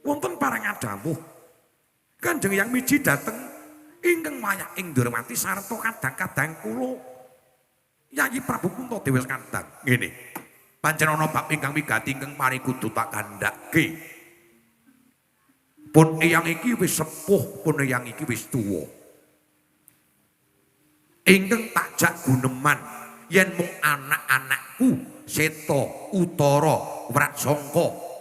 Wonten parengan dawuh. Kanjeng Eyang miji dateng ingkang wayah ing Durawati sarta kadang-kadang kula Yayi Prabu Puntadewa kadang ngene. Pancen ana bab ingkang wigati ingkang mari kudu tak kandhake. Pun Eyang iki wis sepuh, pun Eyang iki wis tuwa. Ingkang tak jak guneman yen mung anak-anakku Seta, Utara, Wratsangka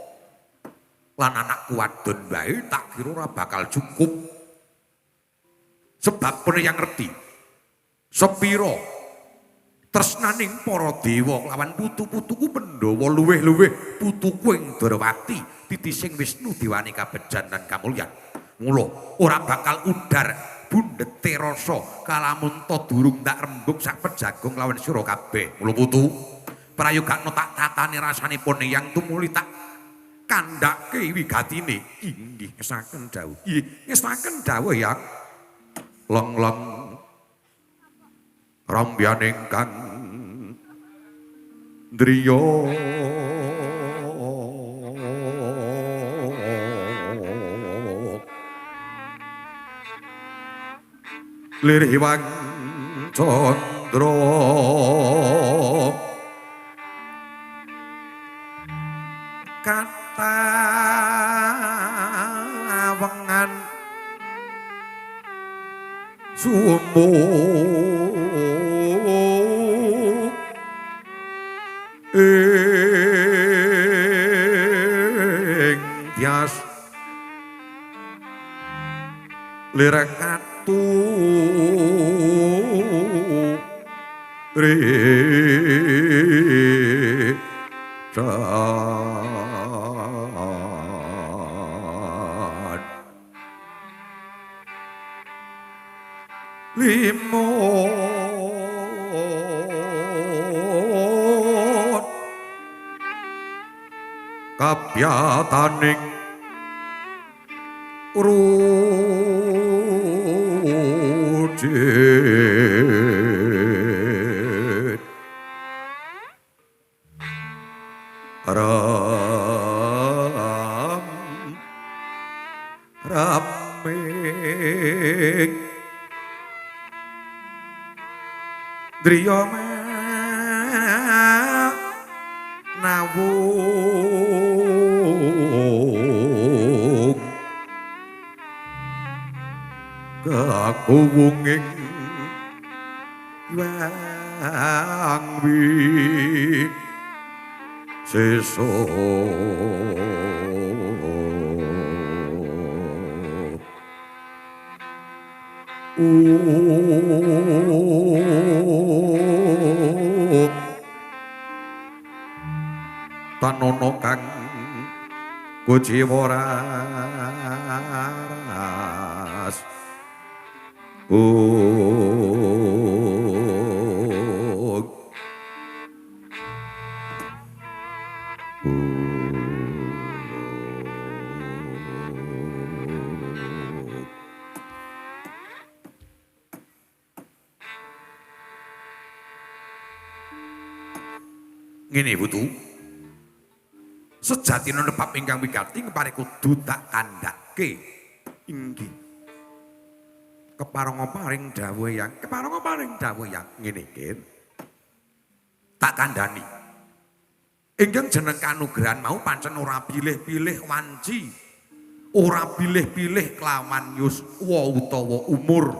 lan anakku wadon wae tak kira ora bakal cukup. Sebab pun Eyang ngerti sepira tresnaning para dewa lawan putu-putuku Pandhawa luwih-luwih putuku ing Durawati titising Wisnu Dewane kabejan lan kamulyan. Mula ora bakal udar bundete rasa kalamun ta durung tak rembug sak pejagung lawan sira kabeh. Mula putu prayogakna tak tatani rasanipun Eyang tumuli tak kandhake wigatine. Inggih ngesaken dawuh. Inggih ngesaken dawuh ya. Leng-leng rambyan ingkang driya liriwang candra katawengan sumuk ing tias lirakatu limut kapyataning rujit ram raming driya nawung kakuwunging wangwi sesuk tanono kang kuciwaras ngene putu sejatine nepap ingkang wigati kepare kudu tak kandhake inggih keparenga paring dawuh yang ngene iki tak kandhani ingkang jeneng kanugrahan mau pancen ora pilih-pilih wanci ora pilih-pilih kelawan yuswa utawa umur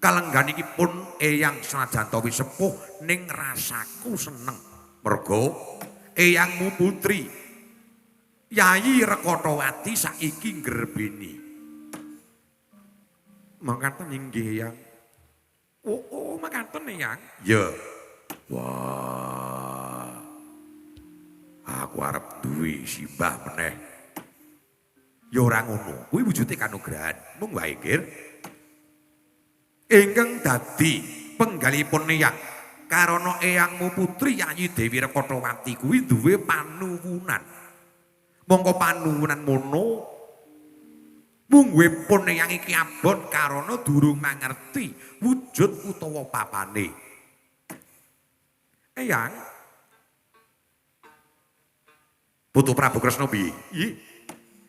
kalengganipun eyang senajan to wis sepuh ning rasaku seneng mergo eyangmu putri Yayi Rekotowati saiki ngrebeni mangkaten inggih Eyang oh mangkaten Eyang ya wah aku arep duwe simbah meneh ya ora ngono kuwi wujude kanugrahan mung wae Kir ingkang dadi penggalipun Eyang karana eyangmu putri Yayi Dewi Rekotowati kuwi duwe panuwunan. Mongko panuwunan mono mungguhipun eyang iki abot karana durung mangerti wujud utawa papane. Eyang Putu Prabu Kresna piye?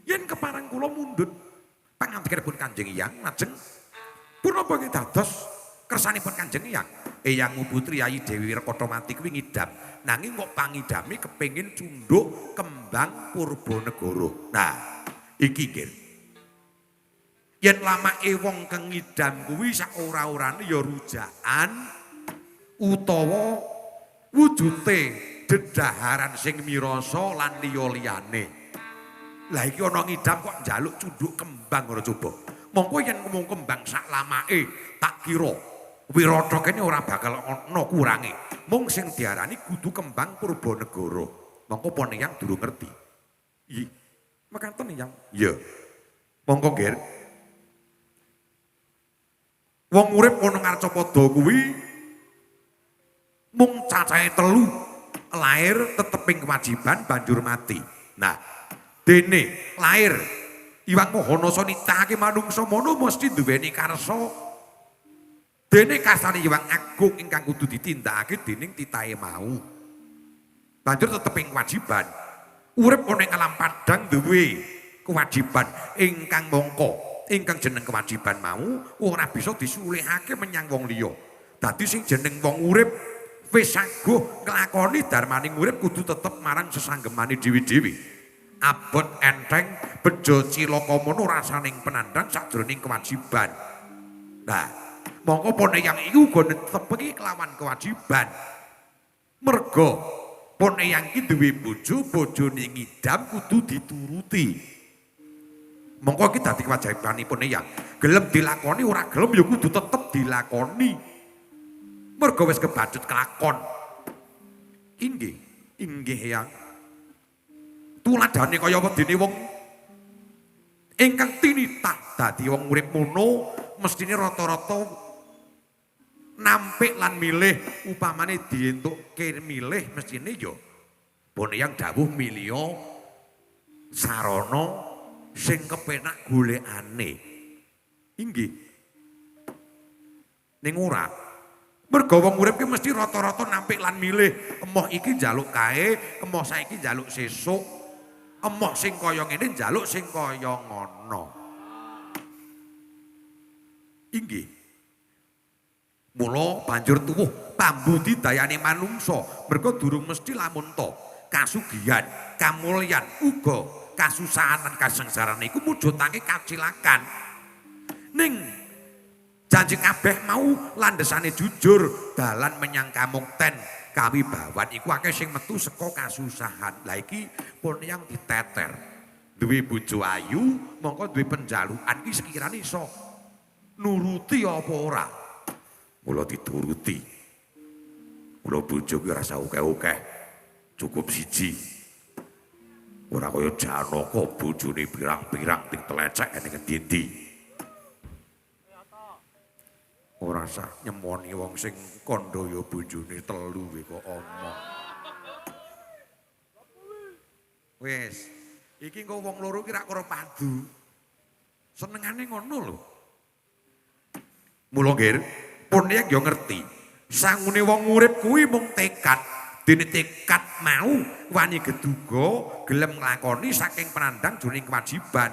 Yen kepareng kula mundhut pangandikanipun Kanjeng Eyang lajeng punapa dados kersanipun Kanjeng Eyang? Eyangmu putri Yayi Dewi Rekotowati kuwi ngidam nanging kok pangidame kepengin cundhuk kembang Purbanegara. Nah, iki Kir. Yen lamake wong kang ngidam kuwi sak ora-orane ya rujakan utawa wujute dedaharan sing mirasa lan liya-liyane. Lah iki ana ngidam kok njaluk cundhuk kembang ora coba. Mongko yen ngomong kembang sak lamake tak kira Wirata kene ora bakal ana kurange. Mung sing diarani kudu kembang Purbanegara. Mongko pon yang durung ngerti. Iya. Mekaten yang. Iya. Mongko Ger. Wong urip ana Ngarcapada kuwi mung cacahe 3. Lair teteping kewajiban banjur mati. Nah, dene lair Iwang Mahanasa nitahake manungsa mono mesti duweni karsa. Dene kasane Hyang Agung ingkang kudu ditindakake dening titahe mau. Banjur teteping kewajiban. Urip ana ing alam padang duwe kewajiban ingkang mangka, ingkang jeneng kewajiban mau ora bisa disulihake menyang wong liya. Dadi sing jeneng wong urip wis sangguh nglakoni darmaning urip kudu tetep marang sesanggemane dhewe-dhewe. Abot enteng bejo cilaka mono rasaning penandang sajroning kewajiban. Nah, mongko pone yang iku uga netepi kelawan kewajiban. Merga pone yang iki duwe bojo, bojone ngidam kudu dituruti. Mongko iki dadi kewajibanipun yang gelem dilakoni ora gelem ya kudu tetep dilakoni. Merga wis kebacut kelakon. Inggih yang tuladane kaya wedine wong ingkang tinitah dadi wong urip mono mestine rata-rata nampik lan milih upamane dientukke milih mestine ya pone yang dawuh milya sarana sing kepenak golekane inggih ning ora Mergo wong urip ki mesti rata-rata nampik lan milih, emoh iki njaluk kae, emoh saiki njaluk sesuk, emoh sing kaya ngene njaluk sing kaya ngono. Inggih. Mula banjur tuwuh pambudi dayane manungsa, mergo durung mesti lamun to kasugihan, kamulyan uga kasusahan lan kasengsaran iku mujudake kacilakan. Ning janji kabeh mau landesane jujur dalan menyang kamukten kawibawan iku akeh sing metu saka kasusahan. Lah iki pun yang diteter. Duwe bojo ayu, mongko duwe penjalukan iki sekirane iso nuruti apa ora? Mula dituruti. Mula bojo ki ora usah akeh-akeh. Cukup siji. Ora kaya Janaka bojone pirang-pirang ting telecek ning ngendi-endi. Ora usah nyemoni wong sing kandhaya bojone telu kok omong. Wis, iki engko wong loro ki rak karo padu. Senengane ngono lho. Mula nggih, pun nek yo ngerti. Sangune wong urip kuwi mung tekad. Dene tekad mau wani geduga gelem nglakoni saking penandang jroning kewajiban.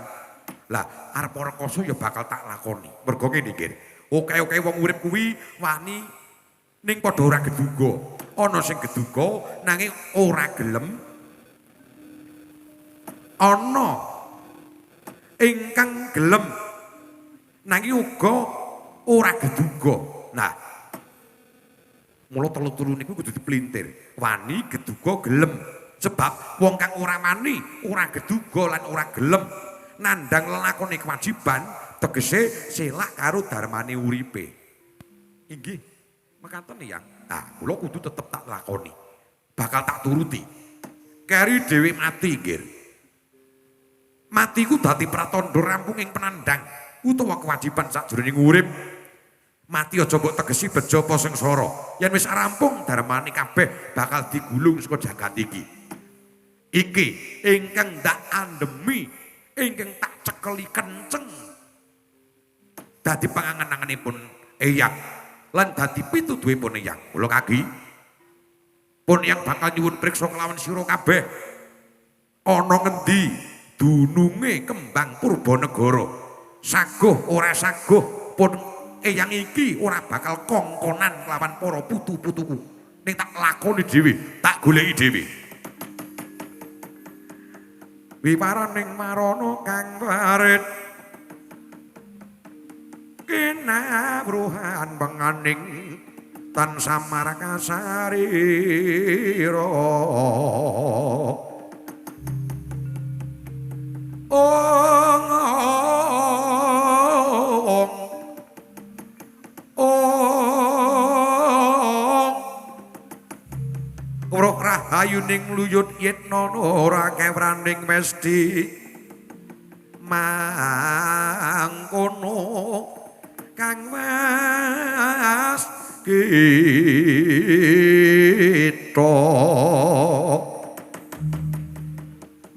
Lah arep rekoso ya bakal tak lakoni. Mergo ngene nggih. Oke wong urip kuwi wani ning padha ora geduga. Ana sing geduga nanging ora gelem. Ana ingkang gelem nanging uga ora geduga. Nah, mula telu-telu niku kudu dipelintir. Wani, geduga, gelem. Sebab wong kang ora wani, ora geduga lan ora gelem nandhang lelakone kewajiban, tegese selak karo darmane uripe. Inggih, mekaten ya. Nah, kula kudu tetep tak lakoni. Bakal tak turuti. Keri dhewe mati nggih. Mati ku dadi pratandha rampung ing penandhang utawa kewajiban sakjroning urip. Mati aja mbok tegesi bejo apa sengsara. Yen wis rampung darmane kabeh bakal digulung saka jagat iki. Iki ingkang ndak andemi, ingkang tak cekeli kenceng. Dadi pangangen-angenipun eyang lan dadi pituduhipun eyang. Kula kagi pun yang bakal nyuwun priksa kelawan sira kabeh. Ana ngendi dununge kembang Purbanegara? Saguh ora saguh pun eyang iki ora bakal kongkonan kelawan para putu-putuku. Ning tak lakoni dhewe, tak goleki dhewe. Wiparaning marana kang warit kinawruhan benganing tansah marakasarira. Ayuning luyut yetna ora kewraning mesti mangkono kang mas kita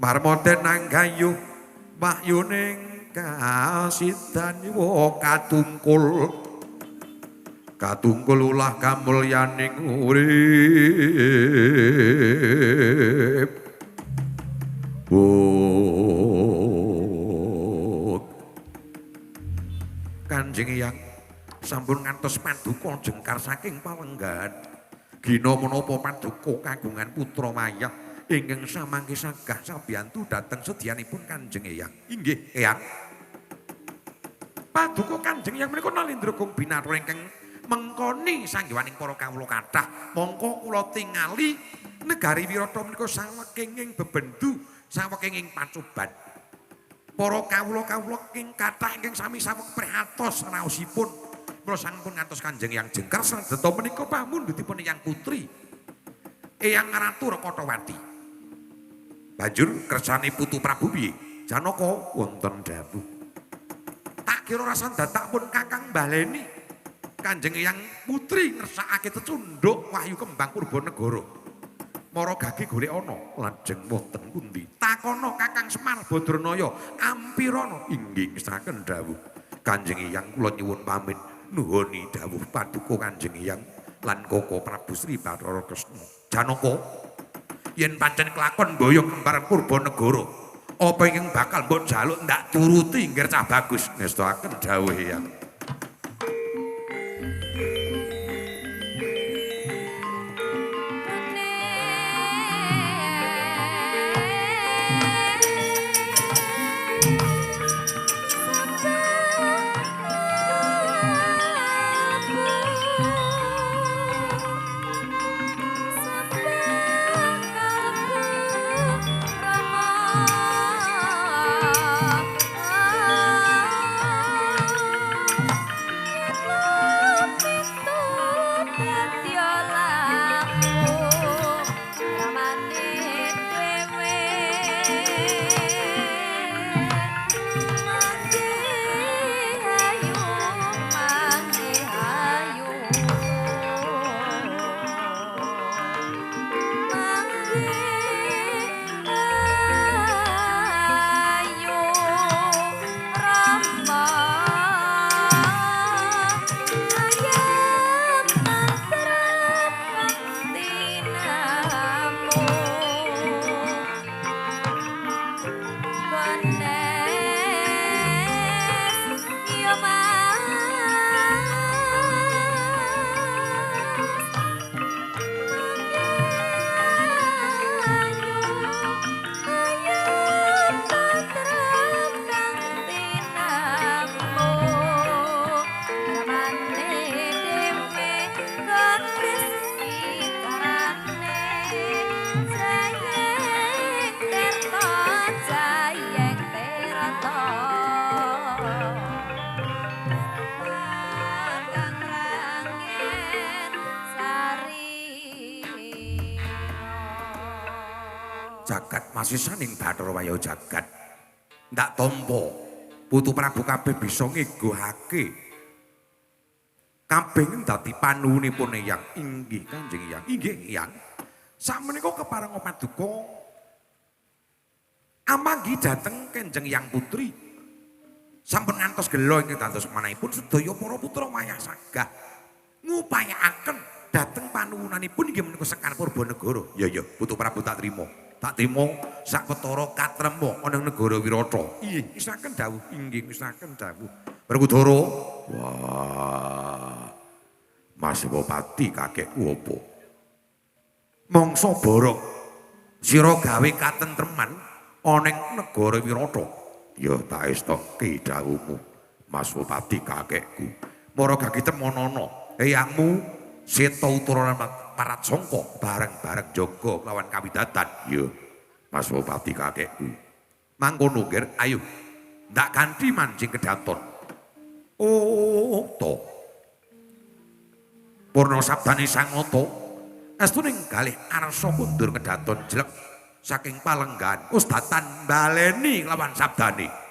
marmoten anggayuh wahyuning kasidan wa katungkul katungkul ulah kamulyaning urip. Kanjeng Hyang sampun ngantos paduka jengkar saking palenggan. Gina menapa paduka kagungan putra mayah ingkang samangke sagah sabiyantu dhateng sedyanipun Kanjeng Hyang. Inggih, Hyang. Paduka Kanjeng Hyang menika nalindra kung binatara ingkang mengkoni sanggewaning para kawula kathah. Mongko kula tingali negari Wirata menika sawekinging bebendu, sawekinging pacoban. Para kawula-kawula ing kathah ingkang sami saweg prihatos raosipun. Mula sampun ngantos Kanjeng Hyang jengkar sadaya menika pamundhutipun Hyang Putri Eyang Ratu Rakatawati. Banjur kersane Putu Prabu piye? Janaka wonten dawuh. Tak kira rasan dadak pun Kakang baleni Kanjeng Hyang Putri ngersakake tecunduk wahyu kembang Purbanegara. Mara gage golek ana lajeng wonten pundi? Takono Kakang Semar Badranaya ampirana inggih saken dawuh. Kanjeng Hyang kula nyuwun pamit nuhuni dawuh paduka Kanjeng Hyang lan Koko Prabu Sri Bathara Kresna. Janaka, yen pancen kelakon mboyong kembar Purbanegara, apa ingkang bakal mbok jaluk ndak turuti nggih cah bagus ngestaken dawuh Hyang. Jagat masisaning Bathara Wayah jagat ndak tampa putu Prabu kabeh bisa ngeguhake kabeh dadi panuwunipun Hyang. Inggih Kanjeng Hyang, inggih Hyang. Sakmenika kepareng paduka amanggi dhateng Kanjeng Hyang Putri. Sampun ngantos gelo ingkang dados manahipun sedaya para putra wayah sagah ngupayakaken dhateng panuwunanipun inggih menika Sekar Purbanegara. Ya putu Prabu tak trima. Tak trima saketara katrema ana negara Wirata. Inggih, misaken dawuh. Inggih, misaken dawuh. Werkudara. Wah. Mas Bupati kakekku apa? Mangsa borok sira gawe katentreman ana ing negara Wirata. Ya tak estokke dawuhmu, Mas Bupati kakekku. Mara gagitemonana eyangmu Seta Uturana Parat Sangka bareng-bareng jaga lawan kawidatan. Ya, Mas Bupati kakekku. Mangkono nggih, ayo. Ndak kanthi mancing kedaton. Oh, to. Purna sabdane Sang Nata, astuning kalih arsa mundur kedaton jelek saking palenggan. Ustatan baleni lawan sabdane.